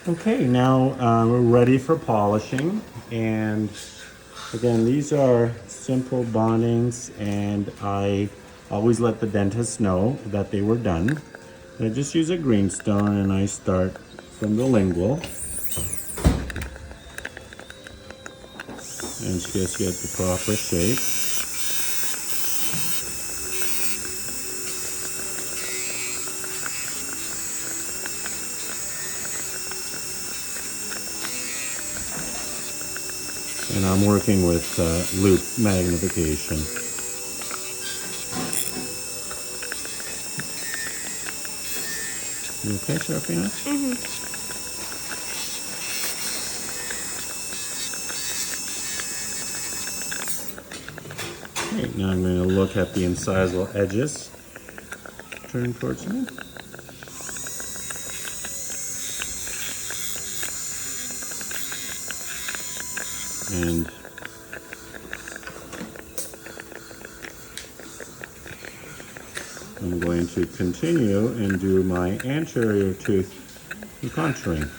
Okay, now we're ready for polishing, and again, these are simple bondings, and I always let the dentist know that they were done. I just use a greenstone and I start from the lingual and just get the proper shape. And I'm working with loop magnification. You okay, Serafina? Okay, now I'm going to look at the incisal edges. Turn towards me. And I'm going to continue and do my anterior tooth recontouring.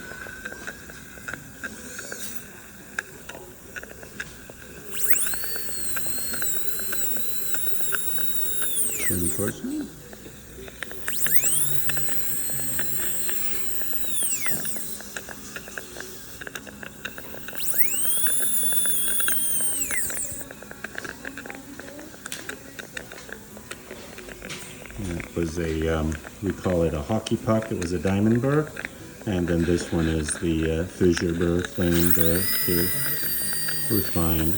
Turn towards me. That was a, we call it a hockey puck. It was a diamond burr. And then this one is the fissure burr, flame burr to refine.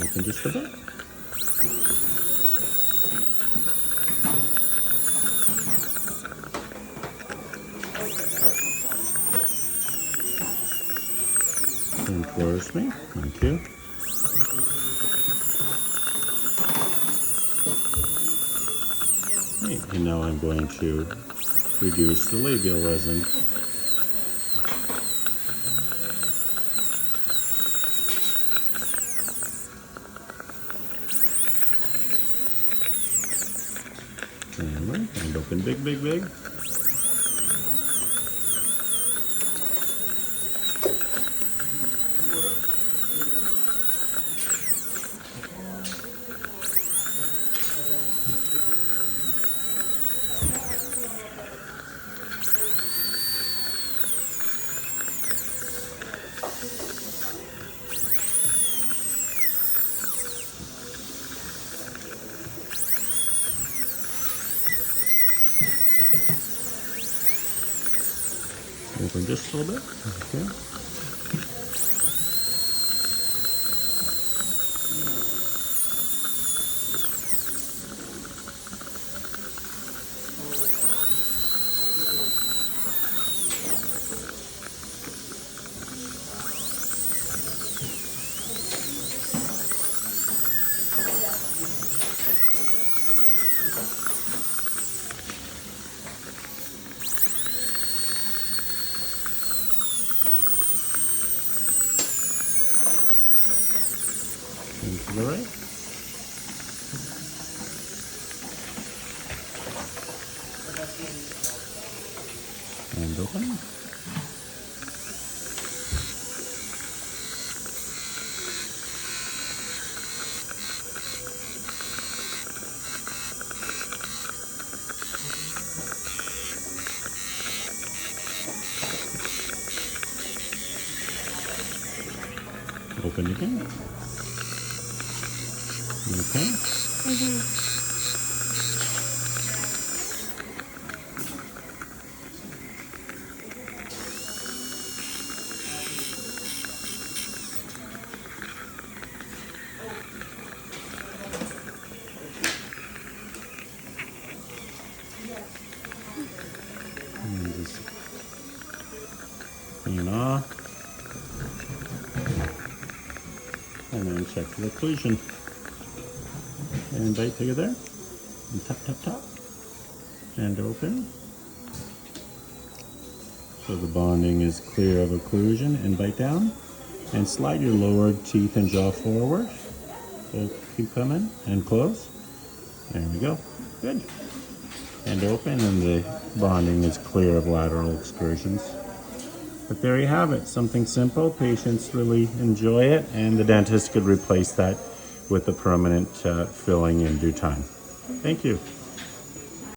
Open just a bit. Turn towards me. Thank you. And now I'm going to reduce the labial resin. And open big, big, big. Open just a little bit. Okay. To the right. And open. Open again. Okay. And just clean off. And then check the occlusion. And bite together. And tap, tap, tap. And open. So the bonding is clear of occlusion. And bite down. And slide your lower teeth and jaw forward. So keep coming. And close. There we go. Good. and open, and the bonding is clear of lateral excursions. But there you have it, something simple. Patients really enjoy it, and the dentist could replace that with a permanent filling in due time. Thank you.